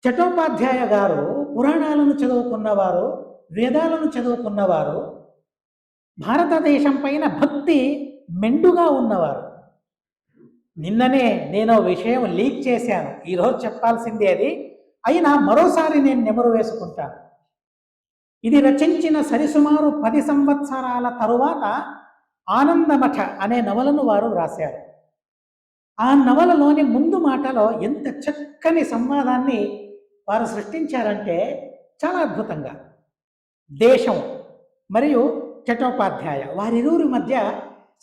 చటోపాధ్యాయ గారు పురాణాలను చదువుకున్నవారు, వేదాలను చదువుకున్నవారు, భారతదేశం పైన భక్తి మెండుగా ఉన్నవారు. నిన్ననే నేను విషయం లీక్ చేశాను, ఈరోజు చెప్పాల్సిందే అది. అయినా మరోసారి నేను నెమరు వేసుకుంటాను. ఇది రచించిన సరిసుమారు 10 సంవత్సరాల తరువాత ఆనందమఠ అనే నవలను వారు వ్రాశారు. ఆ నవలలోని ముందు మాటలో ఎంత చక్కని సంవాదాన్ని వారు సృష్టించారంటే చాలా అద్భుతంగా. దేశం మరియు చటోపాధ్యాయ వారిరువురి మధ్య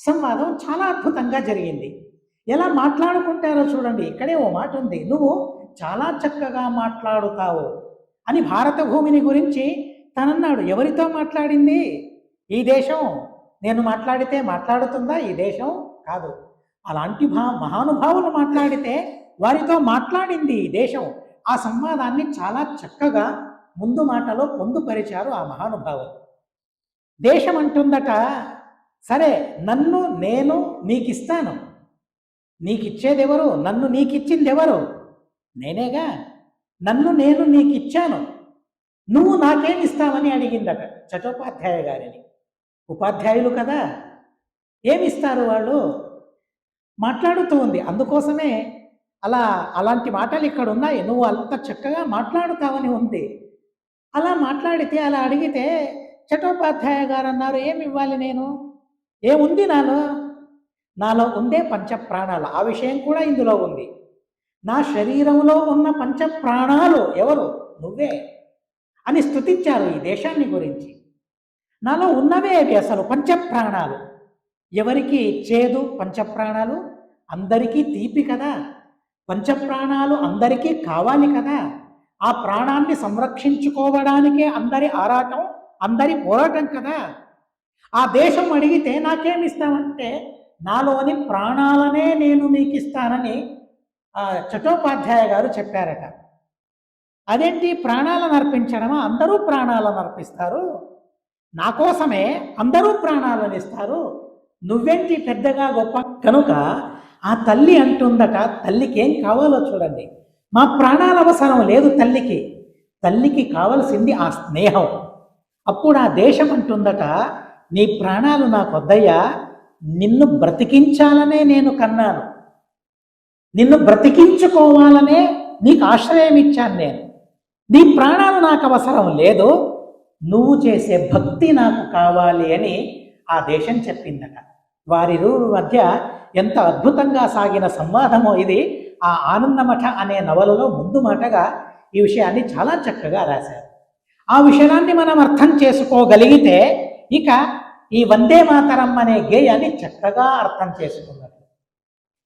సంవాదం చాలా అద్భుతంగా జరిగింది. ఎలా మాట్లాడుకుంటారో చూడండి. ఇక్కడే ఓ మాట ఉంది, నువ్వు చాలా చక్కగా మాట్లాడుతావు అని భారత భూమిని గురించి తనన్నాడు. ఎవరితో మాట్లాడింది? ఈ దేశం. నేను మాట్లాడితే మాట్లాడుతుందా ఈ దేశం? కాదు. అలాంటి మహానుభావులు మాట్లాడితే వారితో మాట్లాడింది ఈ దేశం. ఆ సంవాదాన్ని చాలా చక్కగా ముందు మాటలో పొందుపరిచారు ఆ మహానుభావులు. దేశం అంటుందట, సరే నన్ను నేను నీకిస్తాను. నీకిచ్చేది ఎవరు? నన్ను నీకిచ్చింది ఎవరు? నేనేగా. నన్ను నేను నీకిచ్చాను, నువ్వు నాకేమిస్తావని అడిగిందట చటోపాధ్యాయ గారిని. ఉపాధ్యాయులు కదా, ఏమిస్తారు వాళ్ళు? మాట్లాడుతూ ఉంది. అందుకోసమే అలాంటి మాటలు ఇక్కడ ఉన్నాయి. నువ్వు అంత చక్కగా మాట్లాడుతావని ఉంది. అలా మాట్లాడితే, అలా అడిగితే చటోపాధ్యాయ గారు అన్నారు, ఏమి ఇవ్వాలి నేను? ఏముంది నాలో ఉందే పంచప్రాణాలు. ఆ విషయం కూడా ఇందులో ఉంది. నా శరీరంలో ఉన్న పంచప్రాణాలు ఎవరు? నువ్వే అని స్తుతించారు ఈ దేశాన్ని గురించి. నాలో ఉన్నవే అవి అసలు పంచప్రాణాలు. ఎవరికి చేదు పంచప్రాణాలు? అందరికీ తీపి కదా. పంచప్రాణాలు అందరికీ కావాలి కదా. ఆ ప్రాణాన్ని సంరక్షించుకోవడానికే అందరి ఆరాటం, అందరి పోరాటం కదా. ఆ దేశం అడిగితే నాకేమిస్తామంటే, నాలోని ప్రాణాలనే నేను మీకు ఇస్తానని చటోపాధ్యాయ గారు చెప్పారట. అదేంటి ప్రాణాలను అర్పించడమా? అందరూ ప్రాణాలను అర్పిస్తారు. నా కోసమే అందరూ ప్రాణాలను ఇస్తారు. నువ్వేంటి పెద్దగా గొప్ప? కనుక ఆ తల్లి అంటుందట, తల్లికి ఏం కావాలో చూడండి. మా ప్రాణాల అవసరం లేదు తల్లికి. తల్లికి కావలసింది ఆ స్నేహం. అప్పుడు ఆ దేశం అంటుందట, నీ ప్రాణాలు నాకు వద్దయ్యా, నిన్ను బ్రతికించాలనే నేను కన్నాను, నిన్ను బ్రతికించుకోవాలనే నీకు ఆశ్రయం ఇచ్చాను నేను. నీ ప్రాణాలు నాకు అవసరం లేదు, నువ్వు చేసే భక్తి నాకు కావాలి అని ఆ దేశం చెప్పిందట. వారిరువురి మధ్య ఎంత అద్భుతంగా సాగిన సంవాదమో ఇది. ఆ ఆనందమఠ అనే నవలలో ముందు మాటగా ఈ విషయాన్ని చాలా చక్కగా రాశారు. ఆ విషయాన్ని మనం అర్థం చేసుకోగలిగితే ఇక ఈ వందే మాతరం అనే గేయాన్ని చక్కగా అర్థం చేసుకున్నారు.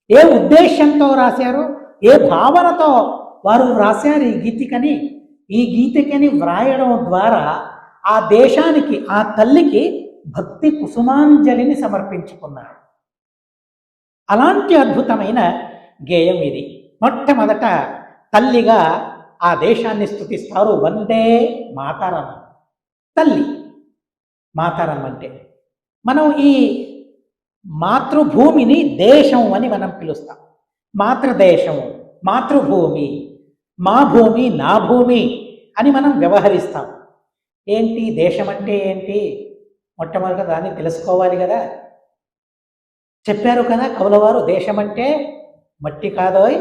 ఏ ఉద్దేశంతో రాశారు, ఏ భావనతో వారు రాశారు ఈ గీతికని వ్రాయడం ద్వారా ఆ దేశానికి, ఆ తల్లికి భక్తి కుసుమాంజలిని సమర్పించుకున్నారు. అలాంటి అద్భుతమైన గేయం ఇది. మొట్టమొదట తల్లిగా ఆ దేశాన్ని స్తుతిస్తారు. వందే మాతరం. తల్లి మాతరం అంటే మనం ఈ మాతృభూమిని దేశం అని మనం పిలుస్తాం. మాతృదేశం, మాతృభూమి, మా భూమి, నా భూమి అని మనం వ్యవహరిస్తాం. ఏంటి దేశం అంటే ఏంటి? మొట్టమొదట దాన్ని తెలుసుకోవాలి కదా. చెప్పారు కదా కవులవారు, దేశమంటే మట్టి కాదోయ్,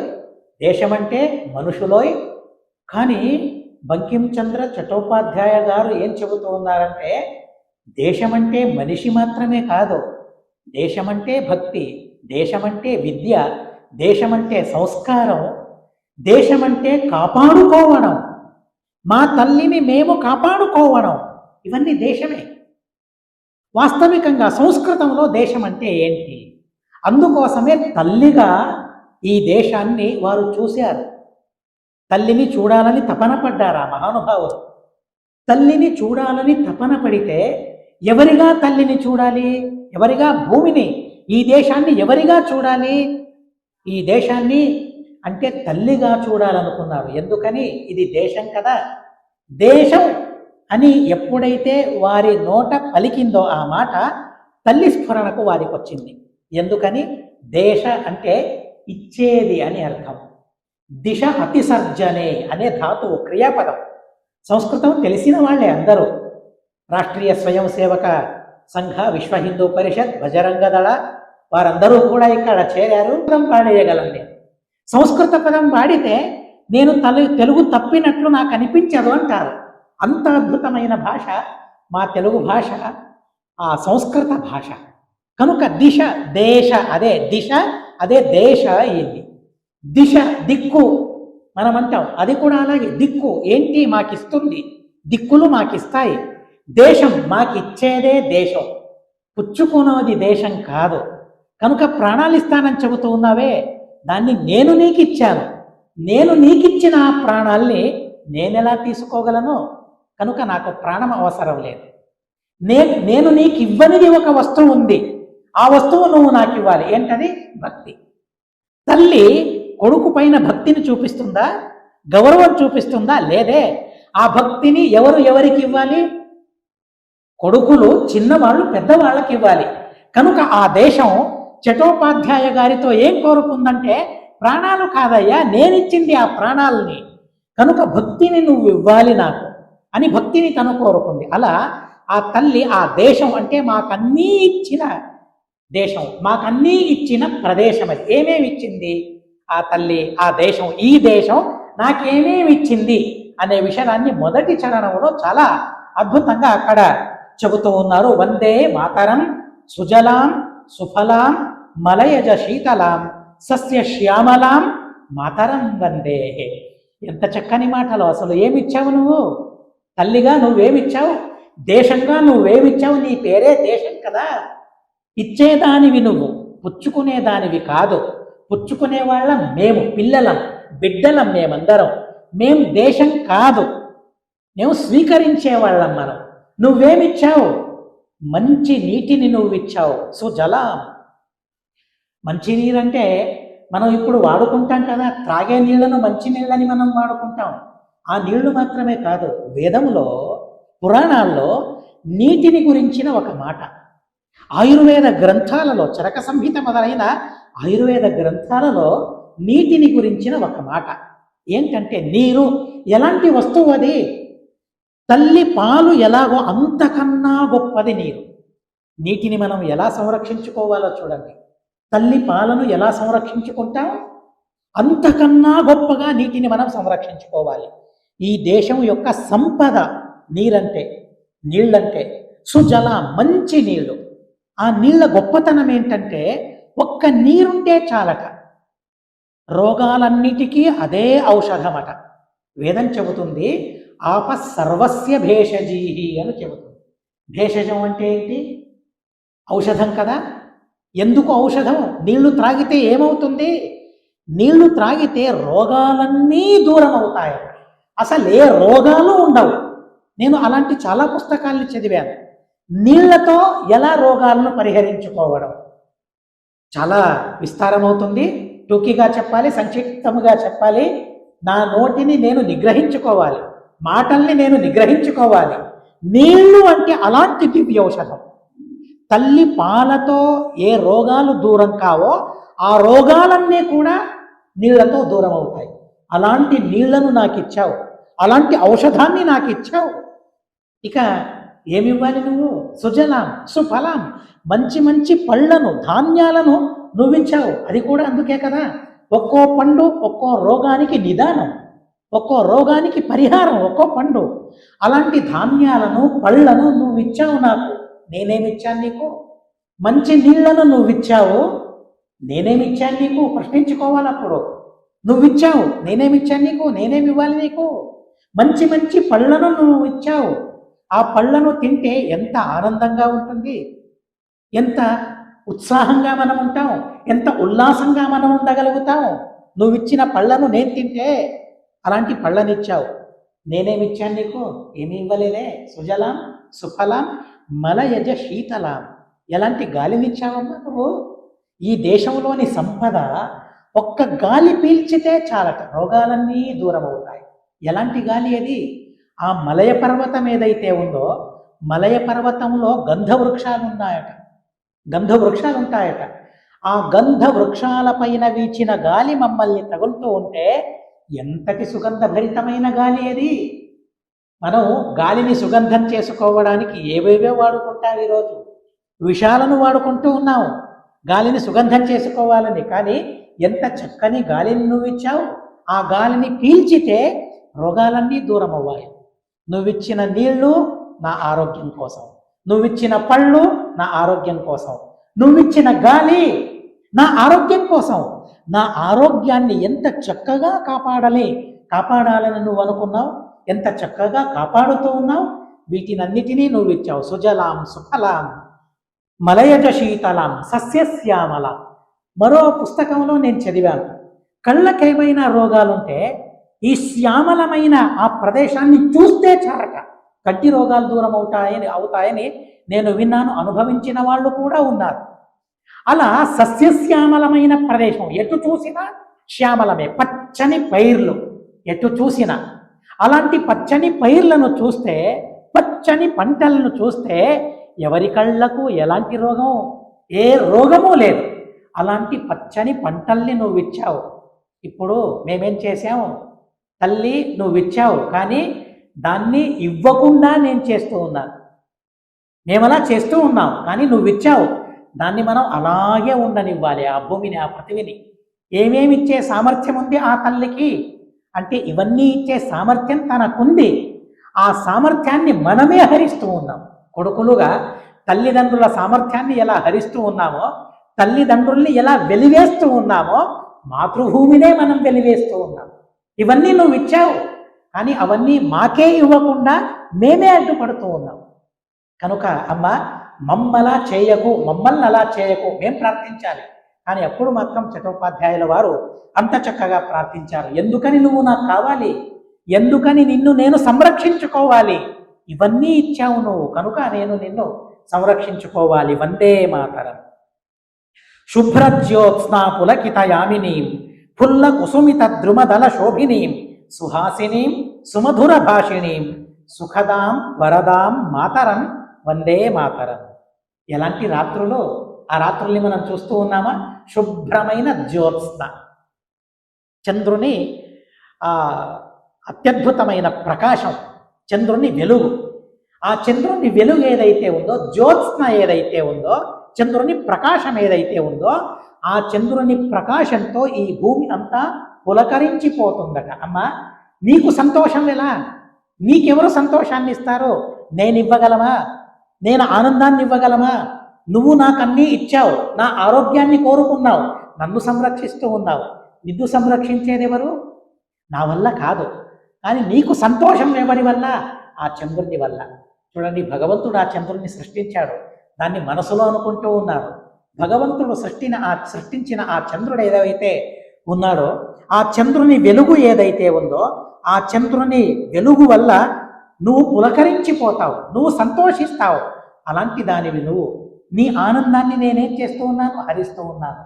దేశమంటే మనుషులోయ్. కానీ బంకించంద్ర చటోపాధ్యాయ గారు ఏం చెబుతూ ఉన్నారంటే, దేశమంటే మనిషి మాత్రమే కాదు, దేశమంటే భక్తి, దేశమంటే విద్య, దేశమంటే సంస్కారం, దేశమంటే కాపాడుకోవడం, మా తల్లిని మేము కాపాడుకోవడం, ఇవన్నీ దేశమే. వాస్తవికంగా సంస్కృతంలో దేశం అంటే ఏంటి? అందుకోసమే తల్లిగా ఈ దేశాన్ని వారు చూశారు. తల్లిని చూడాలని తపన పడ్డారు ఆ మహానుభావులు. తల్లిని చూడాలని తపన పడితే ఎవరిగా తల్లిని చూడాలి? ఎవరిగా భూమిని, ఈ దేశాన్ని ఎవరిగా చూడాలి? ఈ దేశాన్ని అంటే తల్లిగా చూడాలనుకున్నారు. ఎందుకని? ఇది దేశం కదా. దేశం అని ఎప్పుడైతే వారి నోట పలికిందో ఆ మాట, తల్లి స్ఫురణకు వారికి వచ్చింది. ఎందుకని? దేశ అంటే ఇచ్చేది అని అర్థం. దిశ అతిసర్జనే అనే ధాతువు క్రియాపదం. సంస్కృతం తెలిసిన వాళ్ళే అందరూ. రాష్ట్రీయ స్వయం సేవక సంఘ, విశ్వ హిందూ పరిషత్, బజరంగ దళ వారందరూ కూడా ఇక్కడ చేరారు. పాడేయగలను నేను. సంస్కృత పదం వాడితే నేను తెలుగు తప్పినట్లు నాకు అనిపించదు అంటారు. అంత అద్భుతమైన భాష మా తెలుగు భాష, ఆ సంస్కృత భాష. కనుక దిశ, దేశ అదే దిశ, అదే దేశ అయింది. దిశ దిక్కు మనమంటాం, అది కూడా అలాగే. దిక్కు ఏంటి? మాకిస్తుంది. దిక్కులు మాకిస్తాయి. దేశం మాకిచ్చేదే దేశం, పుచ్చుకున్నది దేశం కాదు. కనుక ప్రాణాలు ఇస్తానని చెబుతూ ఉన్నావే, దాన్ని నేను నీకు ఇచ్చాను. నేను నీకిచ్చిన ఆ ప్రాణాల్ని నేనెలా తీసుకోగలను? కనుక నాకు ప్రాణం అవసరం లేదు. నేను నీకు ఇవ్వనిది ఒక వస్తువు ఉంది, ఆ వస్తువు నువ్వు నాకు ఇవ్వాలి. ఏంటది? భక్తి. తల్లి కొడుకు పైన భక్తిని చూపిస్తుందా? గౌరవం చూపిస్తుందా? లేదే. ఆ భక్తిని ఎవరికి ఇవ్వాలి? కొడుకులు చిన్నవాళ్ళు పెద్దవాళ్ళకి ఇవ్వాలి. కనుక ఆ దేశం చటోపాధ్యాయ గారితో ఏం కోరుకుందంటే, ప్రాణాలు కాదయ్యా, నేనిచ్చింది ఆ ప్రాణాలని, కనుక భక్తిని నువ్వు ఇవ్వాలి నాకు అని భక్తిని తను కోరుకుంది. అలా ఆ తల్లి ఆ దేశం అంటే మాకన్నీ ఇచ్చిన దేశం, మాకన్నీ ఇచ్చిన ప్రదేశం. అది ఏమేమి ఇచ్చింది ఆ తల్లి? ఆ దేశం, ఈ దేశం నాకేమేమి ఇచ్చింది అనే విషయాన్ని మొదటి చరణంలో చాలా అద్భుతంగా అక్కడ చెబుతూ ఉన్నారు. వందే మాతరం సుజలాం సుఫలాం మలయజ శీతలాం సస్య శ్యామలాం మాతరం వందే. ఎంత చక్కని మాటలు! అసలు ఏమిచ్చావు నువ్వు? తల్లిగా నువ్వేమిచ్చావు? దేశంగా నువ్వేమిచ్చావు? నీ పేరే దేశం కదా. ఇచ్చేదానివి నువ్వు, పుచ్చుకునేదానివి కాదు. పుచ్చుకునే వాళ్ళం మేము, పిల్లలం, బిడ్డలం మేమందరం. మేం దేశం కాదు, మేము స్వీకరించేవాళ్ళం మనం. నువ్వేమిచ్చావు? మంచి నీటిని నువ్వు ఇచ్చావు. సుజలాం. మంచి నీరంటే మనం ఇప్పుడు వాడుకుంటాం కదా, త్రాగే నీళ్లను మంచి నీళ్ళని మనం వాడుకుంటాం. ఆ నీళ్లు మాత్రమే కాదు, వేదంలో, పురాణాల్లో నీటిని గురించిన ఒక మాట, ఆయుర్వేద గ్రంథాలలో, చరక సంహిత మొదలైన ఆయుర్వేద గ్రంథాలలో నీటిని గురించిన ఒక మాట ఏంటంటే, నీరు ఎలాంటి వస్తువు? అది తల్లి పాలు ఎలాగో అంతకన్నా గొప్పది నీరు. నీటిని మనం ఎలా సంరక్షించుకోవాలో చూడండి. తల్లి పాలను ఎలా సంరక్షించుకుంటాం, అంతకన్నా గొప్పగా నీటిని మనం సంరక్షించుకోవాలి. ఈ దేశం యొక్క సంపద నీరంటే, నీళ్ళంటే. సుజల, మంచి నీళ్లు. ఆ నీళ్ల గొప్పతనం ఏంటంటే, ఒక్క నీరుంటే చాలట, రోగాలన్నిటికీ అదే ఔషధమట. వేదం చెబుతుంది, ఆప సర్వస్య భేషజీహి అని చెబుతుంది. భేషజం అంటే ఏంటి? ఔషధం కదా. ఎందుకు ఔషధం? నీళ్లు త్రాగితే ఏమవుతుంది? నీళ్లు త్రాగితే రోగాలన్నీ దూరం అవుతాయి. అసలు ఏ రోగాలు ఉండవు. నేను అలాంటి చాలా పుస్తకాలను చదివాను. నీళ్లతో ఎలా రోగాలను పరిహరించుకోవడం, చాలా విస్తారమవుతుంది. టూకీగా చెప్పాలి, సంక్షిప్తముగా చెప్పాలి. నా నోటిని నేను నిగ్రహించుకోవాలి, మాటల్ని నేను నిగ్రహించుకోవాలి. నీళ్లు అంటే అలాంటి దివ్య ఔషధం. తల్లి పాలతో ఏ రోగాలు దూరం కావో ఆ రోగాలన్నీ కూడా నీళ్లతో దూరం అవుతాయి. అలాంటి నీళ్లను నాకు ఇచ్చావు, అలాంటి ఔషధాన్ని నాకు ఇచ్చావు. ఇక ఏమివ్వాలి నువ్వు? సుజలాం సుఫలాం, మంచి మంచి పళ్ళను, ధాన్యాలను నువ్విచ్చావు. అది కూడా అందుకే కదా, ఒక్కో పండు ఒక్కో రోగానికి నిదానం, ఒక్కో రోగానికి పరిహారం, ఒక్కో పండు. అలాంటి ధాన్యాలను, పళ్ళను నువ్విచ్చావు నాకు. నేనేమిచ్చాను నీకు? మంచి నీళ్లను నువ్విచ్చావు. నేనేమిచ్చాను నీకు? ప్రశ్నించుకోవాలి అప్పుడు. నువ్విచ్చావు, నేనేమిచ్చాను నీకు? నేనేమివ్వాలి నీకు? మంచి మంచి పళ్ళను నువ్వు ఇచ్చావు. ఆ పళ్ళను తింటే ఎంత ఆనందంగా ఉంటుంది, ఎంత ఉత్సాహంగా మనం ఉంటాం, ఎంత ఉల్లాసంగా మనం ఉండగలుగుతాం. నువ్విచ్చిన పళ్ళను నేను తింటే. అలాంటి పళ్ళనిచ్చావు. నేనేమిచ్చాను నీకు? ఏమి ఇవ్వలేదే. సుజలాం సుఫలాం మలయజ శీతలాం. ఎలాంటి గాలినిచ్చావమ్మా నువ్వు? ఈ దేశంలోని సంపద ఒక్క గాలి పీల్చితే చాలట, రోగాలన్నీ దూరం అవుతాయి. ఎలాంటి గాలి అది? ఆ మలయ పర్వతం ఏదైతే ఉందో, మలయ పర్వతంలో గంధ వృక్షాలు ఉన్నాయట, గంధ వృక్షాలు ఉంటాయట. ఆ గంధ వృక్షాల పైన వీచిన గాలి మమ్మల్ని తగులుతూ ఉంటే ఎంతటి సుగంధభరితమైన గాలి అది. మనం గాలిని సుగంధం చేసుకోవడానికి ఏవేవో వాడుకుంటాం. ఈరోజు విషాలను వాడుకుంటూ ఉన్నాము గాలిని సుగంధం చేసుకోవాలని. కానీ ఎంత చక్కని గాలిని నువ్వు ఇచ్చావు. ఆ గాలిని పీల్చితే రోగాలన్నీ దూరం అవ్వాలి. నువ్విచ్చిన నీళ్లు నా ఆరోగ్యం కోసం, నువ్విచ్చిన పళ్ళు నా ఆరోగ్యం కోసం, నువ్విచ్చిన గాలి నా ఆరోగ్యం కోసం. నా ఆరోగ్యాన్ని ఎంత చక్కగా కాపాడాలని నువ్వు అనుకున్నావు, ఎంత చక్కగా కాపాడుతూ ఉన్నావు. వీటినన్నిటినీ నువ్వు ఇచ్చావు. సుజలాం సుఫలాం మలయజ శీతలాం సస్యశ్యామలాం. మరో పుస్తకంలో నేను చదివాను, కళ్ళకేమైనా రోగాలుంటే ఈ శ్యామలమైన ఆ ప్రదేశాన్ని చూస్తే చాలక కంటి రోగాలు దూరం అవుతాయని నేను విన్నాను. అనుభవించిన వాళ్ళు కూడా ఉన్నారు. అలా సస్యశ్యామలమైన ప్రదేశం, ఎటు చూసినా శ్యామలమే, పచ్చని పైర్లు ఎటు చూసినా. అలాంటి పచ్చని పైర్లను చూస్తే, పచ్చని పంటలను చూస్తే ఎవరి కళ్ళకు ఎలాంటి రోగం, ఏ రోగము లేదు. అలాంటి పచ్చని పంటల్ని నువ్వు ఇచ్చావు. ఇప్పుడు మేమేం చేశాము, తల్లి నువ్వు ఇచ్చావు, కానీ దాన్ని ఇవ్వకుండా నేను చేస్తూ ఉన్నాను. మేమలా చేస్తూ ఉన్నాం, కానీ నువ్వు ఇచ్చావు. దాన్ని మనం అలాగే ఉండనివ్వాలి. ఆ భూమిని, ఆ పృథివిని. ఏమేమి ఇచ్చే సామర్థ్యం ఉంది ఆ తల్లికి అంటే ఇవన్నీ ఇచ్చే సామర్థ్యం తనకుంది. ఆ సామర్థ్యాన్ని మనమే హరిస్తూ ఉన్నాం. కొడుకులుగా తల్లిదండ్రుల సామర్థ్యాన్ని ఎలా హరిస్తూ ఉన్నామో, తల్లిదండ్రుల్ని ఎలా వెలివేస్తూ ఉన్నామో, మాతృభూమినే మనం వెలివేస్తూ ఉన్నాం. ఇవన్నీ నువ్వు ఇచ్చావు, కానీ అవన్నీ మాకే ఇవ్వకుండా మేమే అడ్డుపడుతూ ఉన్నాం. కనుక అమ్మ, మమ్మల్ని అలా చేయకు. మేం ప్రార్థించాలి, కానీ అప్పుడు మాత్రం చట్టోపాధ్యాయుల వారు అంత చక్కగా ప్రార్థించారు. ఎందుకని నువ్వు నాకు కావాలి, ఎందుకని నిన్ను నేను సంరక్షించుకోవాలి. ఇవన్నీ ఇచ్చావు నువ్వు, కనుక నేను నిన్ను సంరక్షించుకోవాలి. వందే మాతరం. శుభ్రజ్యోత్స్నా పులకితయామినీం ఫుల్ల కుసుమిత ద్రుమదల శోభినీం సుహాసినీం సుమధుర భాషిణీం సుఖదాం వరదాం మాతరం వందే మాతరం. ఎలాంటి రాత్రులు, ఆ రాత్రుల్ని మనం చూస్తూ ఉన్నామా? శుభ్రమైన జ్యోత్స్న, చంద్రుని అత్యద్భుతమైన ప్రకాశం, చంద్రుని వెలుగు. ఆ చంద్రుని వెలుగు ఏదైతే ఉందో, జ్యోత్స్న ఏదైతే ఉందో, చంద్రుని ప్రకాశం ఏదైతే ఉందో, ఆ చంద్రుని ప్రకాశంతో ఈ భూమి అంతా పులకరించిపోతుందట. అమ్మ, నీకు సంతోషం ఎలా? నీకెవరు సంతోషాన్ని ఇస్తారో? నేను ఇవ్వగలమా? నేను ఆనందాన్ని ఇవ్వగలమా? నువ్వు నాకన్నీ ఇచ్చావు, నా ఆరోగ్యాన్ని కోరుకున్నావు, నన్ను సంరక్షిస్తూ ఉన్నావు. నిన్ను సంరక్షించేది ఎవరు? నా వల్ల కాదు. కానీ నీకు సంతోషం ఎవరి వల్ల? ఆ చంద్రుని వల్ల. చూడండి, భగవంతుడు ఆ చంద్రుడిని సృష్టించాడు, దాన్ని మనసులో అనుకుంటూ ఉన్నారు. భగవంతుడు సృష్టించిన ఆ చంద్రుడు ఏదైతే ఉన్నాడో, ఆ చంద్రుని వెలుగు ఏదైతే ఉందో, ఆ చంద్రుని వెలుగు వల్ల నువ్వు పులకరించిపోతావు, నువ్వు సంతోషిస్తావు. అలాంటి దానివి నువ్వు. నీ ఆనందాన్ని నేనేం చేస్తూ ఉన్నాను? హరిస్తూ ఉన్నాను.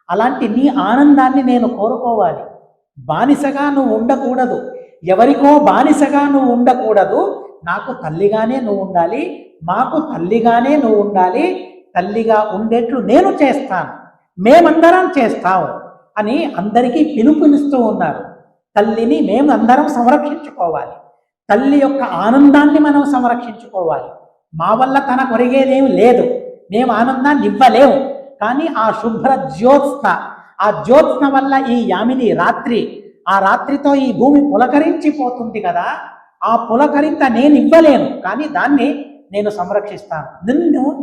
అలాంటి నీ ఆనందాన్ని నేను కోరుకోవాలి. బానిసగా నువ్వు ఉండకూడదు, ఎవరికో బానిసగా నువ్వు ఉండకూడదు. నాకు తల్లిగానే నువ్వు ఉండాలి, మాకు తల్లిగానే నువ్వు ఉండాలి. తల్లిగా ఉండేట్లు నేను చేస్తాను, మేమందరం చేస్తాము అని అందరికీ పిలుపునిస్తూ ఉన్నారు. తల్లిని మేమందరం సంరక్షించుకోవాలి. తల్లి యొక్క ఆనందాన్ని మనం సంరక్షించుకోవాలి. మా వల్ల తన కొరిగేదేమి లేదు, మేము ఆనందాన్ని ఇవ్వలేము. కానీ ఆ శుభ్ర జ్యోత్స్న, ఆ జ్యోత్స్న వల్ల ఈ యామిని రాత్రి, ఆ రాత్రితో ఈ భూమి పులకరించిపోతుంది కదా. ఆ పులకరింత నేను ఇవ్వలేను, కానీ దాన్ని నేను సంరక్షిస్తాను.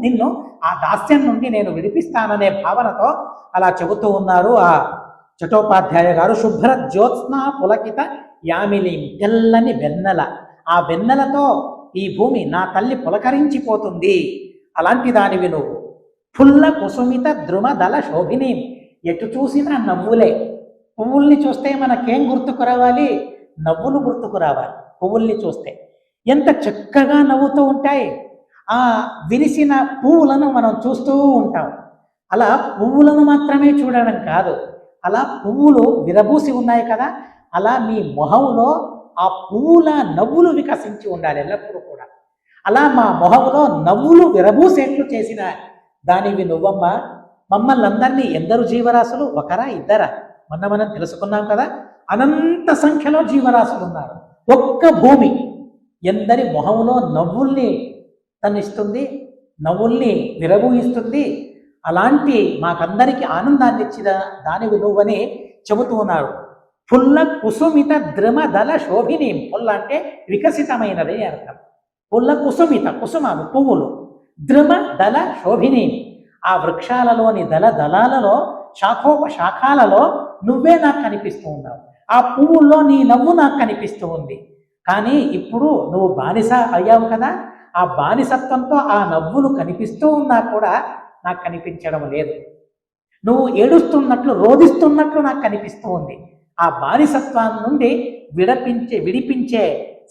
నిన్ను ఆ దాస్యం నుండి నేను విడిపిస్తాననే భావనతో అలా చెబుతూ ఉన్నారు ఆ చట్టోపాధ్యాయ గారు. శుభ్ర జ్యోత్స్న పులకిత యామిని, తెల్లని వెన్నెల. ఆ వెన్నెలతో ఈ భూమి, నా తల్లి పులకరించిపోతుంది. అలాంటి దానివి నువ్వు. ఫుల్ల కుసుమిత ద్రుమదల శోభిని, ఎటు చూసినా నవ్వులే. పువ్వుల్ని చూస్తే మనకేం గుర్తుకు రావాలి? నవ్వులు గుర్తుకు రావాలి. పువ్వుల్ని చూస్తే ఎంత చక్కగా నవ్వుతూ ఉంటాయి. ఆ విరిసిన పువ్వులను మనం చూస్తూ ఉంటాం. అలా పువ్వులను మాత్రమే చూడడం కాదు, అలా పువ్వులు విరబూసి ఉన్నాయి కదా, అలా మీ మొహంలో ఆ పువ్వుల నవ్వులు వికసించి ఉండాలి ఎల్లప్పుడూ కూడా. అలా మా మొహంలో నవ్వులు విరబూసేట్లు చేసిన దానివి నువ్వమ్మ. మమ్మల్ని అందరినీ, ఎందరు జీవరాశులు, ఒకరా ఇద్దరా? మొన్న మనం తెలుసుకున్నాం కదా. అనంత సంఖ్యలో జీవరాశులు ఉన్నారు. ఒక్క భూమి ఎందరి మొహంలో నవ్వుల్ని తనిస్తుంది, నవ్వుల్ని విరబూయిస్తుంది. అలాంటి మాకందరికీ ఆనందాన్ని ఇచ్చిన దానివి నువ్వని చెబుతూ ఉన్నారు. పుల్ల కుసుమిత ద్రమ దళ శోభిని. పుల్ల అంటే వికసితమైనది అర్థం. పుల్ల కుసుమిత, కుసుమాలు పువ్వులు, ద్రమ దళ శోభిని. ఆ వృక్షాలలోని దళాలలో శాఖోపశాఖాలలో నువ్వే నాకు కనిపిస్తూ ఉన్నావు. ఆ పువ్వుల్లో నీ నవ్వు నాకు కనిపిస్తూ ఉంది. కానీ ఇప్పుడు నువ్వు బానిస అయ్యావు కదా, ఆ బానిసత్వంతో ఆ నవ్వులు కనిపిస్తూ ఉన్నా కూడా నాకు కనిపించడం లేదు. నువ్వు ఏడుస్తున్నట్లు, రోధిస్తున్నట్లు నాకు కనిపిస్తూ ఉంది. ఆ బానిసత్వం నుండి విడిపించే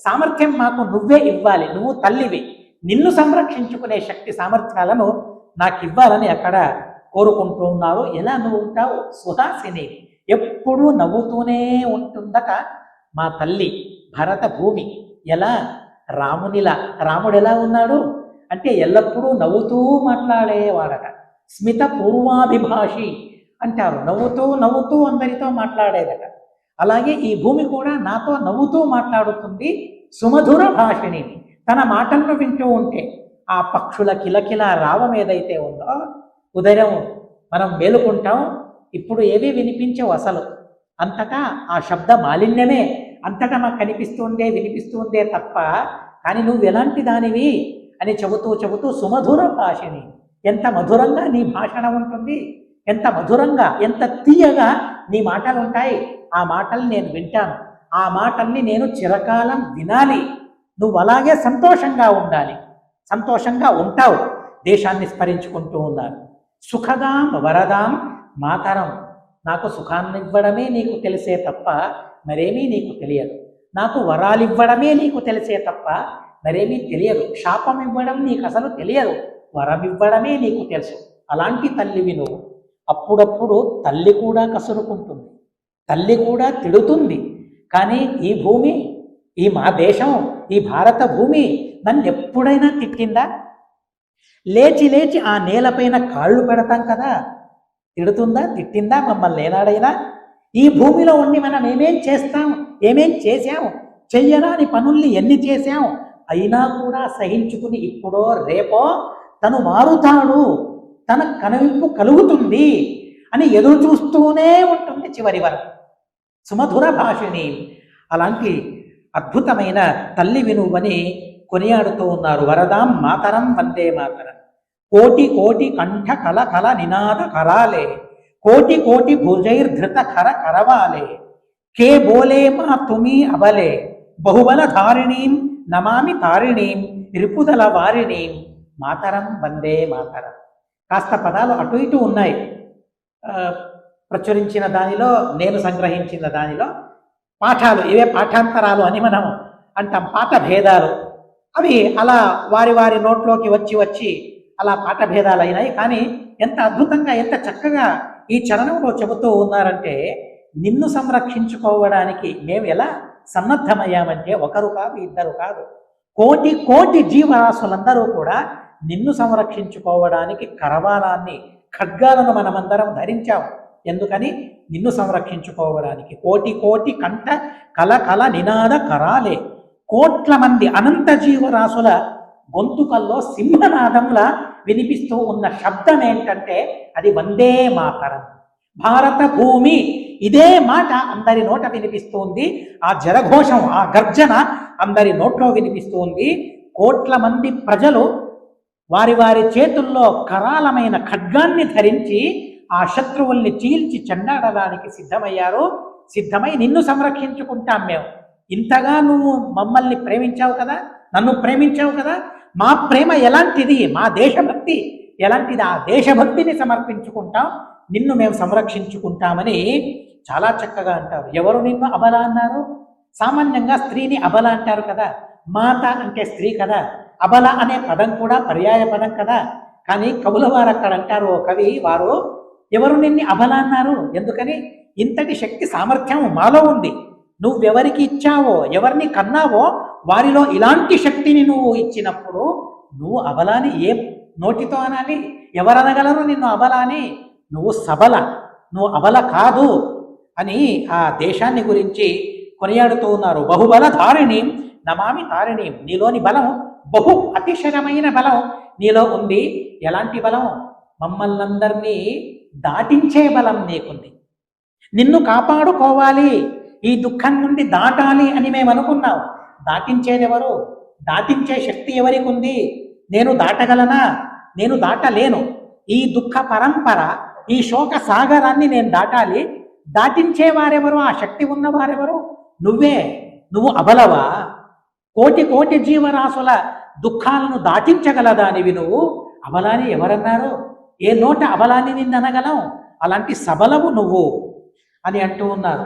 సామర్థ్యం మాకు నువ్వే ఇవ్వాలి. నువ్వు తల్లివి, నిన్ను సంరక్షించుకునే శక్తి సామర్థ్యాలను నాకు ఇవ్వాలని అక్కడ కోరుకుంటూ ఉన్నారు. ఎలా నువ్వు ఉంటావు? సుహాసిని, ఎప్పుడూ నవ్వుతూనే ఉంటుందట మా తల్లి భరత భూమి. ఎలా? రామునిలా. రాముడు ఎలా ఉన్నాడు అంటే ఎల్లప్పుడూ నవ్వుతూ మాట్లాడేవాడట. స్మిత పూర్వాభిభాషి అంటారు, నవ్వుతూ నవ్వుతూ అందరితో మాట్లాడేదట. అలాగే ఈ భూమి కూడా నాతో నవ్వుతూ మాట్లాడుతుంది. సుమధుర భాషిణి. తన మాటలను వింటూ ఉంటే ఆ పక్షుల కిలకిల రావం ఏదైతే ఉందో, ఉదయం మనం మేలుకుంటాం, ఇప్పుడు ఏవీ వినిపించవు అసలు. అంతటా ఆ శబ్ద మాలిన్యమే అంతటా మాకు వినిపిస్తుందే తప్ప, కానీ నువ్వు ఎలాంటి దానివి అని చెబుతూ సుమధుర భాషిణి. ఎంత మధురంగా నీ భాషణ ఉంటుంది, ఎంత మధురంగా, ఎంత తీయగా నీ మాటలు ఉంటాయి. ఆ మాటల్ని నేను వింటాను, ఆ మాటల్ని నేను చిరకాలం వినాలి. నువ్వు అలాగే సంతోషంగా ఉండాలి, సంతోషంగా ఉంటావు. దేశాన్ని స్మరించుకుంటూ ఉన్నారు. సుఖదాం వరదాం మాతరం. నాకు సుఖాన్ని ఇవ్వడమే నీకు తెలిసే తప్ప మరేమీ నీకు తెలియదు. నాకు వరాలివ్వడమే నీకు తెలిసే తప్ప మరేమీ తెలియదు. శాపం ఇవ్వడం నీకు అసలు తెలియదు, వరం ఇవ్వడమే నీకు తెలుసు. అలాంటి తల్లివి నువ్వు. అప్పుడప్పుడు తల్లి కూడా కసురుకుంటుంది, తల్లి కూడా తిడుతుంది. కానీ ఈ భూమి, ఈ మా దేశం, ఈ భారత భూమి నన్ను ఎప్పుడైనా తిట్టిందా? లేచి లేచి ఆ నేలపైన కాళ్ళు పెడతాం కదా, తిడుతుందా, తిట్టిందా మమ్మల్ని ఏనాడైనా? ఈ భూమిలో ఉండి మనం ఏమేం చేస్తాం, ఏమేం చేశాం, చెయ్యరాని పనుల్ని ఎన్ని చేశాం, అయినా కూడా సహించుకుని ఇప్పుడో రేపో తను మారుతాడు, తన కనువిప్పు కలుగుతుంది అని ఎదురు చూస్తూనే ఉంటుంది చివరి వరకు. సుమధుర భాషిణి. అలాంటి అద్భుతమైన తల్లి వినువని కొనియాడుతూ ఉన్నారు. వరదాం మాతరం వందే మాతరం. కోటి కోటి కంఠ కల కల నినాద కరాలే, కోటి కోటి భుజైర్ధృత కర కరవాలే, కే బోలే మా తుమి అబలే, బహుబల ధారిణీం నమామి తారిణీం, రిపుదల వారిణీం, మాతరం వందే మాతరం. కాస్త పదాలు అటు ఇటు ఉన్నాయి. ప్రచురించిన దానిలో, నేను సంగ్రహించిన దానిలో పాఠాలు, ఇవే పాఠాంతరాలు అని మనం అంటాం, పాఠ భేదాలు. అవి అలా వారి వారి నోట్లోకి వచ్చి అలా పాఠ భేదాలు అయినాయి. కానీ ఎంత అద్భుతంగా, ఎంత చక్కగా ఈ చరణంలో చెబుతూ ఉన్నారంటే, నిన్ను సంరక్షించుకోవడానికి మేము ఎలా సన్నద్ధమయ్యామంటే ఒకరు కాదు, ఇద్దరు కాదు, కోటి కోటి జీవరాశులందరూ కూడా నిన్ను సంరక్షించుకోవడానికి కరవాలాన్ని, ఖడ్గాలను మనమందరం ధరించాము. ఎందుకని? నిన్ను సంరక్షించుకోవడానికి. కోటి కోటి కంఠ కల కల నినాద కరాలే, కోట్ల మంది అనంత జీవరాశుల గొంతుకల్లో సింహనాదంలా వినిపిస్తూ ఉన్న శబ్దం ఏంటంటే అది వందే మాతరం. భారత భూమి, ఇదే మాట అందరి నోట వినిపిస్తుంది. ఆ జరఘోషం, ఆ గర్జన అందరి నోట్లో వినిపిస్తుంది. కోట్ల మంది ప్రజలు వారి వారి చేతుల్లో కరాలమైన ఖడ్గాన్ని ధరించి ఆ శత్రువుల్ని చీల్చి చెండాడడానికి సిద్ధమై నిన్ను సంరక్షించుకుంటాం మేము. ఇంతగా నువ్వు మమ్మల్ని ప్రేమించావు కదా, నన్ను ప్రేమించావు కదా, మా ప్రేమ ఎలాంటిది, మా దేశభక్తి ఎలాంటిది, ఆ దేశభక్తిని సమర్పించుకుంటాం, నిన్ను మేము సంరక్షించుకుంటామని చాలా చక్కగా అంటారు. ఎవరు నిన్ను అబల అన్నారు? సామాన్యంగా స్త్రీని అబల అంటారు కదా, మాత అంటే స్త్రీ కదా, అబల అనే పదం కూడా పర్యాయ పదం కదా. కానీ కవుల వారు అక్కడ అంటారు, ఓ కవి వారు, ఎవరు నిన్ను అబల అన్నారు? ఎందుకని? ఇంతటి శక్తి సామర్థ్యం మాలో ఉంది. నువ్వెవరికి ఇచ్చావో, ఎవరిని కన్నావో వారిలో ఇలాంటి శక్తిని నువ్వు ఇచ్చినప్పుడు నువ్వు అబలాని ఏ నోటితో అనాలి? ఎవరనగలరు నిన్ను అబల అని? నువ్వు సబల, నువ్వు అబల కాదు అని ఆ దేశాన్ని గురించి కొనియాడుతూ ఉన్నారు. బహుబల ధారిణీం నమామి తారిణీం. నీలోని బలం బహు అతిశయమైన బలం నీలో ఉంది. ఎలాంటి బలం? మమ్మల్నందరినీ దాటించే బలం నీకుంది. నిన్ను కాపాడుకోవాలి, ఈ దుఃఖం నుండి దాటాలి అని మేము అనుకున్నాం. దాటించేదెవరు? దాటించే శక్తి ఎవరికి ఉంది? నేను దాటగలనా? నేను దాటలేను. ఈ దుఃఖ పరంపర, ఈ శోక సాగరాన్ని నేను దాటాలి. దాటించేవారెవరు? ఆ శక్తి ఉన్నవారెవరు? నువ్వే. నువ్వు అబలవా? కోటి కోటి జీవరాశుల దుఃఖాలను దాటించగలదానివి నువ్వు. అబలాన్ని ఎవరన్నారు? ఏ నోట అబలాన్ని నిన్ననగలం? అలాంటి సబలవు నువ్వు అని అంటూ ఉన్నారు.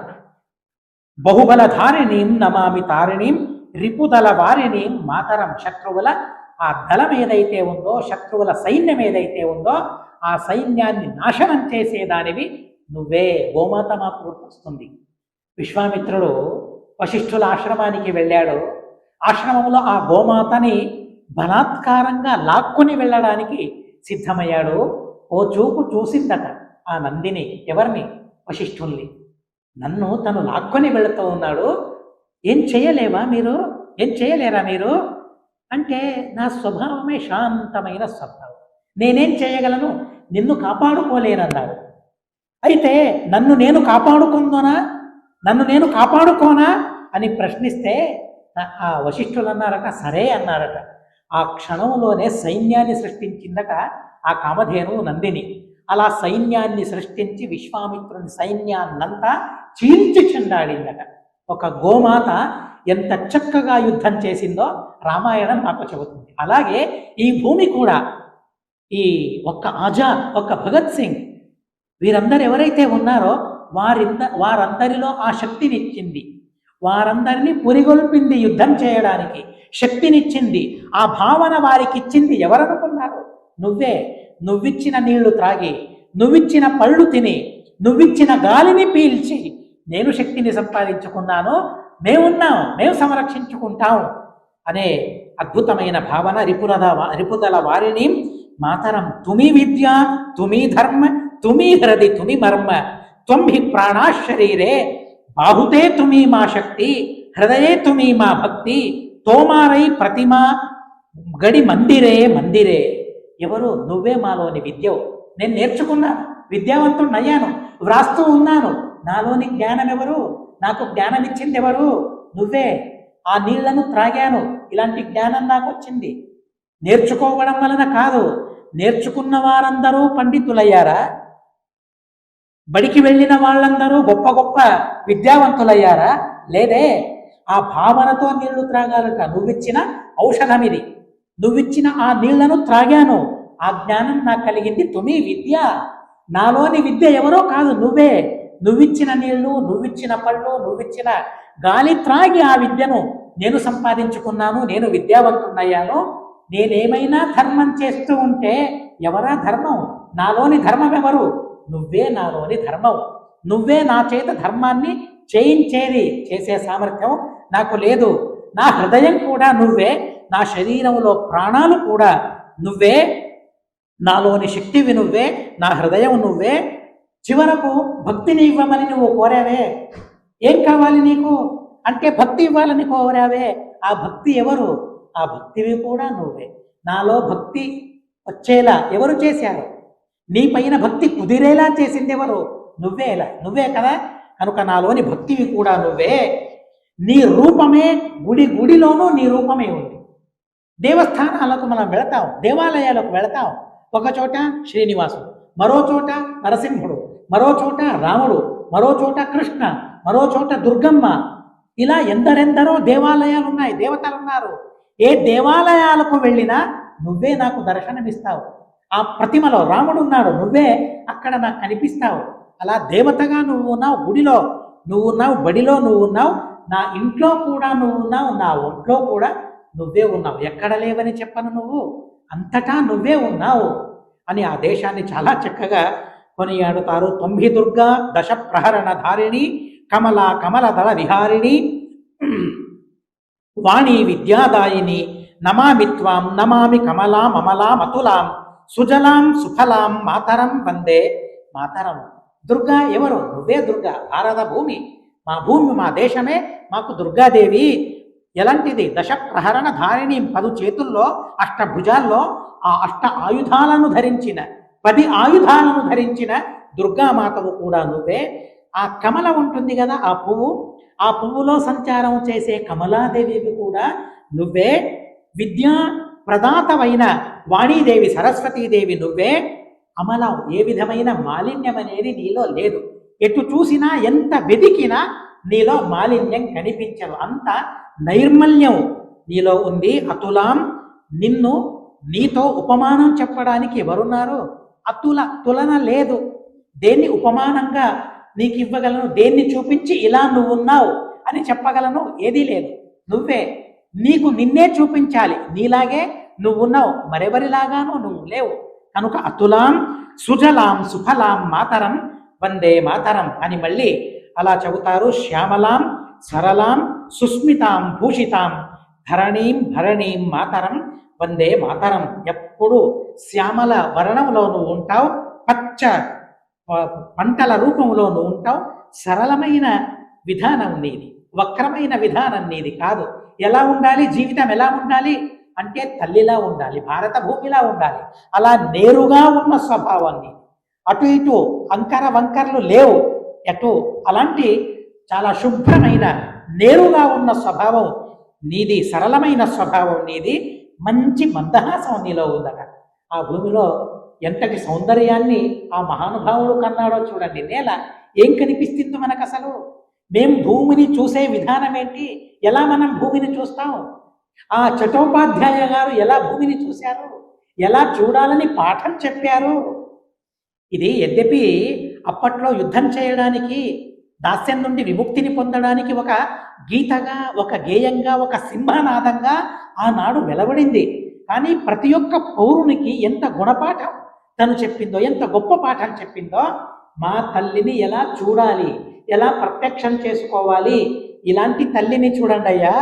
బహుబలధారిణీం నమామి తారిణీం రిపుదల వారిణీం మాతరం. శత్రువుల ఆ దళం ఏదైతే ఉందో, శత్రువుల సైన్యం ఏదైతే ఉందో, ఆ సైన్యాన్ని నాశనం చేసేదానివి నువ్వే. గోమాత మాకు గుర్తొస్తుంది. విశ్వామిత్రుడు వశిష్ఠుల ఆశ్రమానికి వెళ్ళాడు. ఆశ్రమంలో ఆ గోమాతని బలాత్కారంగా లాక్కుని వెళ్ళడానికి సిద్ధమయ్యాడు. ఓ చూపు చూసిందట ఆ నందిని. ఎవరిని? వశిష్ఠుల్ని. నన్ను తను లాక్కొని వెళుతూ ఉన్నాడు. ఏం చేయలేవా మీరు? ఏం చేయలేరా మీరు అంటే, నా స్వభావమే శాంతమైన స్వభావం, నేనేం చేయగలను? నిన్ను కాపాడుకోలేనన్నాడు. అయితే నన్ను నేను కాపాడుకుందోనా, నన్ను నేను కాపాడుకోనా అని ప్రశ్నిస్తే ఆ వశిష్ఠులు అన్నారట, సరే అన్నారట. ఆ క్షణంలోనే సైన్యాన్ని సృష్టించిందట ఆ కామధేను నందిని. అలా సైన్యాన్ని సృష్టించి విశ్వామిత్రుని సైన్యాన్నంతా చీల్చి చెండాడిందట. ఒక గోమాత ఎంత చక్కగా యుద్ధం చేసిందో రామాయణం నాకు చెబుతుంది. అలాగే ఈ భూమి కూడా, ఈ ఒక్క ఆజాద్, ఒక్క భగత్ సింగ్, వీరందరూ ఎవరైతే ఉన్నారో వారందరిలో ఆ శక్తినిచ్చింది. వారందరినీ పురిగొల్పింది యుద్ధం చేయడానికి, శక్తినిచ్చింది. ఆ భావన వారికి ఇచ్చింది ఎవరనుకున్నారు? నువ్వే. నువ్విచ్చిన నీళ్లు త్రాగి, నువ్విచ్చిన పళ్ళు తిని, నువ్విచ్చిన గాలిని పీల్చి నేను శక్తిని సంపాదించుకున్నాను. మేమున్నాం, మేము సంరక్షించుకుంటాం అనే అద్భుతమైన భావన. రిపుదల వారిని మాతరం. తుమి విద్య, తుమి ధర్మ, తుమి హృది, తుమి మర్మ, త్వం హి ప్రాణా శరీరే, బాహుతే తుమి మా శక్తి, హృదయే తుమి మా భక్తి, తోమారై ప్రతిమా గడి మందిరే మందిరే. ఎవరు? నువ్వే మాలోని విద్యవు. నేను నేర్చుకున్నాను, విద్యావంతుడిని అయ్యాను, వ్రాస్తూ ఉన్నాను. నాలోని జ్ఞానం ఎవరు? నాకు జ్ఞానం ఇచ్చింది ఎవరు? నువ్వే. ఆ నీళ్లను త్రాగాను, ఇలాంటి జ్ఞానం నాకు వచ్చింది. నేర్చుకోవడం వలన కాదు. నేర్చుకున్న వారందరూ పండితులయ్యారా? బడికి వెళ్ళిన వాళ్ళందరూ గొప్ప గొప్ప విద్యావంతులయ్యారా? లేదే. ఆ భావనతో నీళ్లు త్రాగాలట. నువ్విచ్చిన ఔషధం ఇది. నువ్విచ్చిన ఆ నీళ్లను త్రాగాను, ఆ జ్ఞానం నాకు కలిగింది. తుమి విద్య. నాలోని విద్య ఎవరో కాదు, నువ్వే. నువ్విచ్చిన నీళ్లు, నువ్విచ్చిన పళ్ళు, నువ్విచ్చిన గాలి త్రాగి ఆ విద్యను నేను సంపాదించుకున్నాను. నేను విద్యావంతున్నయ్యాను. నేనేమైనా ధర్మం చేస్తూ ఉంటే ఎవరా ధర్మం? నాలోని ధర్మం ఎవరు? నువ్వే నాలోని ధర్మం. నువ్వే నా చేత ధర్మాన్ని చేసే సామర్థ్యం నాకు లేదు. నా హృదయం కూడా నువ్వే, నా శరీరంలో ప్రాణాలు కూడా నువ్వే, నాలోని శక్తివి నువ్వే, నా హృదయం నువ్వే. చివరకు భక్తిని ఇవ్వమని నువ్వు కోరావే. ఏం కావాలి నీకు అంటే భక్తి ఇవ్వాలని కోరావే. ఆ భక్తి ఎవరు? ఆ భక్తివి కూడా నువ్వే. నాలో భక్తి వచ్చేలా ఎవరు చేశారు? నీ పైన భక్తి కుదిరేలా చేసింది ఎవరు? నువ్వే కదా. కనుక నాలోని భక్తివి కూడా నువ్వే. నీ రూపమే, గుడిలోనూ నీ రూపమే ఉంది. దేవస్థానాలకు మనం వెళతాం, దేవాలయాలకు వెళతాం. ఒక చోట శ్రీనివాసుడు, మరో చోట నరసింహుడు, మరో చోట రాముడు, మరో చోట కృష్ణ, మరో చోట దుర్గమ్మ. ఇలా ఎందరెందరో దేవాలయాలు ఉన్నాయి, దేవతలు ఉన్నారు. ఏ దేవాలయాలకు వెళ్ళినా నువ్వే నాకు దర్శనమిస్తావు. ఆ ప్రతిమలో రాముడు ఉన్నాడు, నువ్వే అక్కడ నాకు కనిపిస్తావు. అలా దేవతగా నువ్వు ఉన్నావు, గుడిలో నువ్వు ఉన్నావు, బడిలో నువ్వు ఉన్నావు, నా ఇంట్లో కూడా నువ్వు ఉన్నావు, నా ఒంట్లో కూడా నువ్వే ఉన్నావు. ఎక్కడ లేవని చెప్పను, నువ్వు అంతటా నువ్వే ఉన్నావు అని ఆ దేశాన్ని చాలా చక్కగా కొనియాడుతారు. తొంభి దుర్గా దశ ప్రహరణ ధారిణి, కమలదళ విహారిణి, వాణి విద్యాదాయిని, నమామి త్వాం నమామి కమలాం అమలాం అతులాం సుజలాం సుఫలాం మాతరం వందే. మాతరం దుర్గా ఎవరు? నువ్వే దుర్గా. భారత భూమి, మా భూమి, మా దేశమే మాకు దుర్గాదేవి. ఎలాంటిది? దశ ప్రహరణ ధారిణి, 10 చేతుల్లో 8 భుజాల్లో ఆ 8 ఆయుధాలను ధరించిన, 10 ఆయుధాలను ధరించిన దుర్గామాతవు కూడా నువ్వే. ఆ కమల ఉంటుంది కదా, ఆ పువ్వు, ఆ పువ్వులో సంచారం చేసే కమలాదేవివి కూడా నువ్వే. విద్యా ప్రదాతమైన వాణీదేవి సరస్వతీదేవి నువ్వే. అమలం, ఏ విధమైన మాలిన్యం అనేది నీలో లేదు. ఎటు చూసినా ఎంత వెతికినా నీలో మాలిన్యం కనిపించదు. అంత నైర్మల్యం నీలో ఉంది. అతులాం, నిన్ను నీతో ఉపమానం చెప్పడానికి ఎవరున్నారు? తులన లేదు. దేన్ని ఉపమానంగా నీకు ఇవ్వగలను? దేన్ని చూపించి ఇలా నువ్వున్నావు అని చెప్పగలను? ఏదీ లేదు. నువ్వే. నీకు నిన్నే చూపించాలి. నీలాగే నువ్వున్నావు, మరెవరిలాగానో నువ్వు లేవు. కనుక అతులాం సుజలాం సుఫలాం మాతరం వందే మాతరం అని మళ్ళీ అలా చెబుతారు. శ్యామలాం సరళాం సుస్మితాం భూషితాం ధరణీం భరణీం మాతరం వందే మాతరం. ఎప్పుడు శ్యామల వర్ణంలో నువ్వు ఉంటావు, పచ్చ పంటల రూపంలో నువ్వు ఉంటావు. సరళమైన విధానం నీది, వక్రమైన విధానం నీది కాదు. ఎలా ఉండాలి జీవితం? ఎలా ఉండాలి అంటే తల్లిలా ఉండాలి, భారత భూమిలా ఉండాలి. అలా నేరుగా ఉన్న స్వభావం నీది. అటు ఇటు అంకర వంకర్లు లేవు. ఎటు అలాంటి చాలా శుభ్రమైన నేరుగా ఉన్న స్వభావం నీది, సరళమైన స్వభావం నీది. మంచి మందహాసం నీలో ఉందట. ఆ భూమిలో ఎంతటి సౌందర్యాన్ని ఆ మహానుభావుడు కన్నాడో చూడండి. నేల ఏం కనిపిస్తుంది మనకు అసలు? మేం భూమిని చూసే విధానం ఏంటి? ఎలా మనం భూమిని చూస్తాం? ఆ చటోపాధ్యాయ గారు ఎలా భూమిని చూశారు, ఎలా చూడాలని పాఠం చెప్పారు. ఇది యద్యపి అప్పట్లో యుద్ధం చేయడానికి, దాస్యం నుండి విముక్తిని పొందడానికి ఒక గీతగా, ఒక గేయంగా, ఒక సింహనాదంగా ఆనాడు వెలువడింది. కానీ ప్రతి ఒక్క పౌరునికి ఎంత గుణపాఠం తను చెప్పిందో, ఎంత గొప్ప పాఠం చెప్పిందో. మా తల్లిని ఎలా చూడాలి, ఎలా ప్రత్యక్షం చేసుకోవాలి, ఇలాంటి తల్లిని చూడండి అయ్యా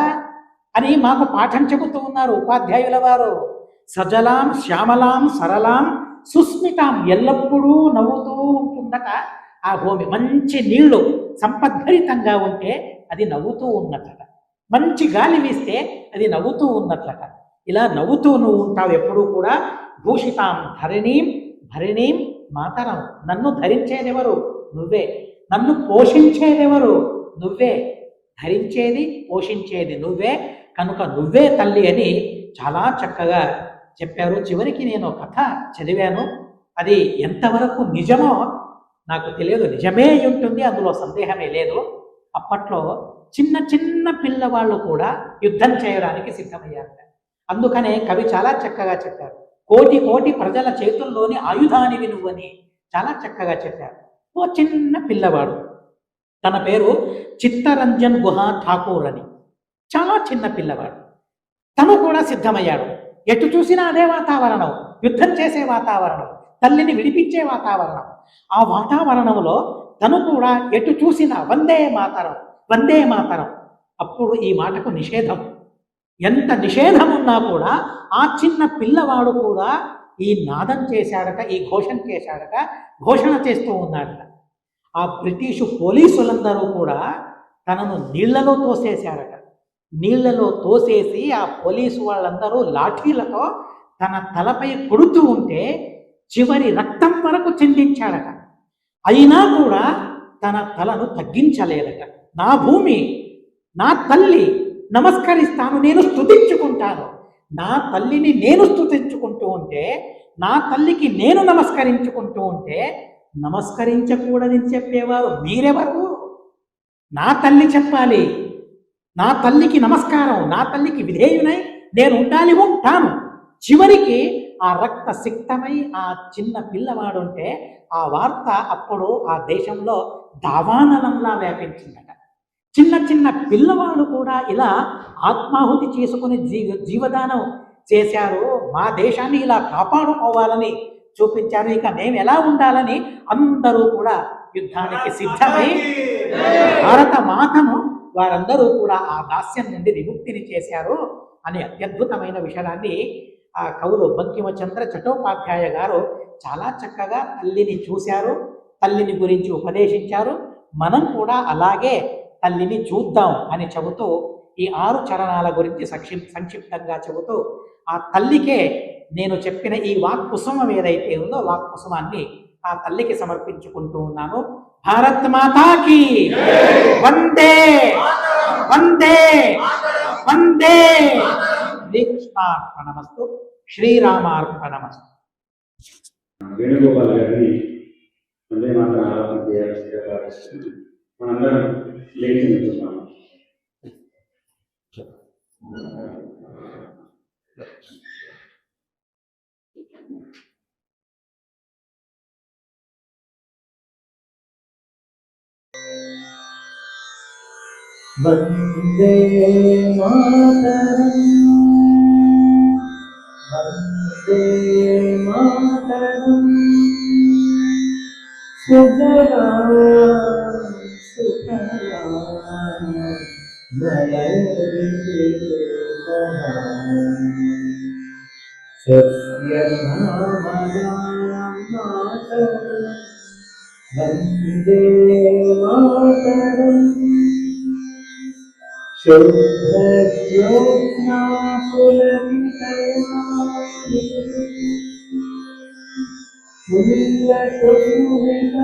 అని మాకు పాఠం చెబుతూ ఉన్నారు ఉపాధ్యాయుల వారు. సజలాం శ్యామలాం సరళాం సుస్మితాం, ఎల్లప్పుడూ నవ్వుతూ ఉంటుందట ఆ భూమి. మంచి నీళ్లు సంపద్భరితంగా ఉంటే అది నవ్వుతూ ఉన్నట్లట. మంచి గాలి వీస్తే అది నవ్వుతూ ఉన్నట్లట. ఇలా నవ్వుతూ నువ్వు ఉంటావు ఎప్పుడూ కూడా. భూషితాం ధరణీం భరణీం మాతరం, నన్ను ధరించేదెవరు? నువ్వే. నన్ను పోషించేదెవరు? నువ్వే. ధరించేది పోషించేది నువ్వే. కనుక నువ్వే తల్లి అని చాలా చక్కగా చెప్పారు. చివరికి నేను కథ చదివాను, అది ఎంతవరకు నిజమో నాకు తెలియదు. నిజమే ఉంటుంది, అందులో సందేహమే లేదు. అప్పట్లో చిన్న చిన్న పిల్లవాళ్ళు కూడా యుద్ధం చేయడానికి సిద్ధమయ్యారు. అందుకనే కవి చాలా చక్కగా చెప్పారు. కోటి కోటి ప్రజల చేతుల్లోని ఆయుధానివి నువ్వని చాలా చక్కగా చెప్పారు. ఓ చిన్న పిల్లవాడు, తన పేరు చిత్తరంజన్ గుహా ఠాకూర్ అని, చాలా చిన్న పిల్లవాడు. తను కూడా సిద్ధమయ్యాడు. ఎటు చూసినా అదే వాతావరణం, యుద్ధం చేసే వాతావరణం, తల్లిని విడిపించే వాతావరణం. ఆ వాతావరణంలో తను కూడా ఎటు చూసినా వందే మాతరం, వందే మాతరం. అప్పుడు ఈ మాటకు నిషేధం, ఎంత నిషేధం ఉన్నా కూడా ఆ చిన్న పిల్లవాడు కూడా ఈ నాదం చేశాడట, ఈ ఘోషణ చేశాడట, ఘోషణ చేస్తూ ఉన్నాడట. ఆ బ్రిటిషు పోలీసులందరూ కూడా తనను నీళ్లలో తోసేశాడట. నీళ్లలో తోసేసి ఆ పోలీసు వాళ్ళందరూ లాఠీలతో తన తలపై కొడుతూ ఉంటే చివరి రక్తం వరకు చిందించాడట. అయినా కూడా తన తలను తగ్గించలేదట. నా భూమి, నా తల్లి, నమస్కరిస్తాను, నేను స్తుతించుకుంటాను. నా తల్లిని నేను స్తుతించుకుంటూ ఉంటే, నా తల్లికి నేను నమస్కరించుకుంటూ ఉంటే, నమస్కరించకూడదని చెప్పేవారు మీరెవరు? నా తల్లి చెప్పాలి, నా తల్లికి నమస్కారం, నా తల్లికి విధేయునై నేను ఉండాలి, ఉంటాను. చివరికి ఆ రక్త సిక్తమై ఆ చిన్న పిల్లవాడు ఉంటే ఆ వార్త అప్పుడు ఆ దేశంలో దావానలంలా వ్యాపించిందట. చిన్న చిన్న పిల్లవాళ్ళు కూడా ఇలా ఆత్మాహుతి చేసుకుని జీవదానం చేశారు. మా దేశాన్ని ఇలా కాపాడుకోవాలని చూపించారు. ఇక మేము ఎలా ఉండాలని అందరూ కూడా యుద్ధానికి సిద్ధమై భారత మాతను వారందరూ కూడా ఆ దాస్యం నుండి విముక్తిని చేశారు అనే అత్యద్భుతమైన విషయాన్ని ఆ కవులు బంకిమచంద్ర చటోపాధ్యాయ గారు చాలా చక్కగా తల్లిని చూశారు, తల్లిని గురించి ఉపదేశించారు. మనం కూడా అలాగే తల్లిని చూద్దాం అని చెబుతూ ఈ 6 చరణాల గురించి సంక్షిప్తంగా చెబుతూ ఆ తల్లికే నేను చెప్పిన ఈ వాక్కుసుమం ఏదైతే ఉందో వాక్కుసుమాన్ని ఆ తల్లికి సమర్పించుకుంటూ ఉన్నాను. భారత్ మాతాకి వందే వందే వందే. శ్రీకృష్ణార్పణమస్తు, శ్రీరామార్పణమస్తు. వేణుగోపాల్ గారిని వందే మాత్రం ఆలోచన చేయాల్సి మనందరం లేచి నిల్చున్నాము. వందే మాతరం వందే మాతరం సుజలాం సుఫలాం మలయజీవనాం సస్యశ్యామలాం మాతరం వందే మాతరం శుభ్రజ్యోత్స్నా పులకితయామినీ పుల్యశోభిత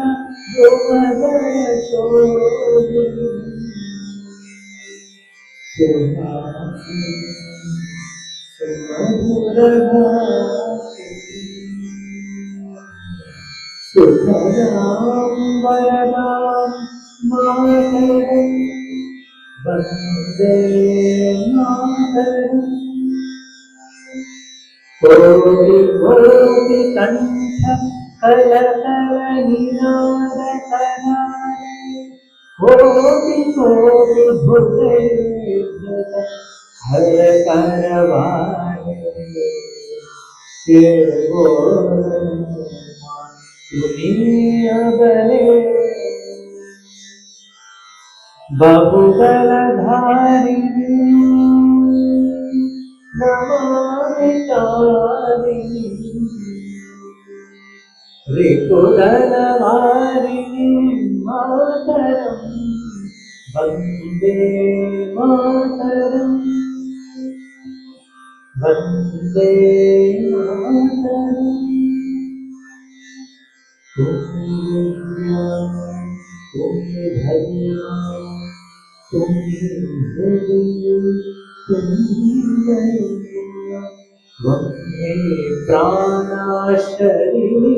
గోమదశోభినీ సుహాసినీ సుమధురభాషిణీ సుఖదాం వరదాం మాతరం వందే మాతరం. కోటి కోటి కంఠ కలకల నినాదకరాలే కోటి కోటి భుజయుద్ధ హర కరవాలే దునియా బలే बहुबलधारिणी नमामि तारिणी रिपुदलवारिणी मातरं वन्दे मातरं वन्दे मातरम्. तुम्हें धन्य वन्दे प्राणा शरीरे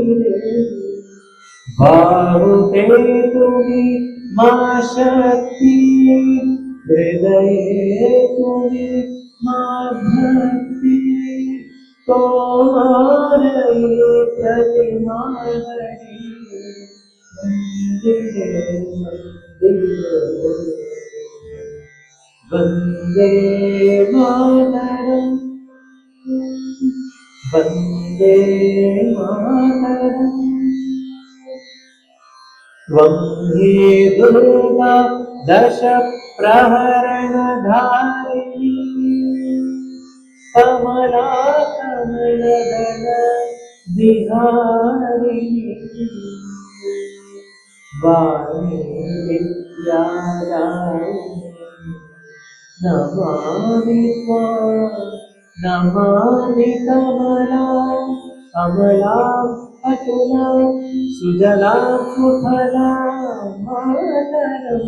भावुते तुमि मा शक्ति हृदये तुमि मा भक्ति तोमारे प्रतिमा वन्दे मातरं वन्दे मातरं. त्वं हि दुर्गा दश प्रहरणधारिणी कमला कमलदल विहारिणी वाणी विद्यादायिनी नमामि त्वां नमामि कमलां कमलां अतुलां सुजलां सुफलां मातरं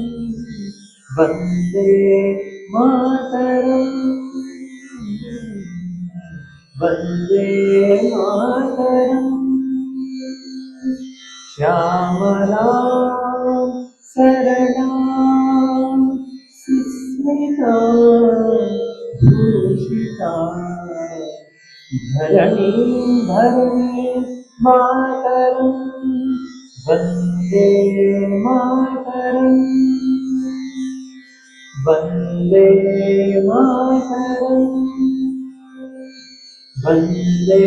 वन्दे मातरं वन्दे मातरं. श्यामलां सरलां सुस्मिता भूषिता धरणीं धरणीं मातरं वन्दे मातरं वन्दे मातरं वन्दे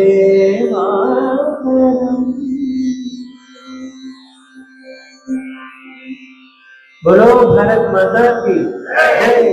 मातरं. बोलो भारत माता की जय.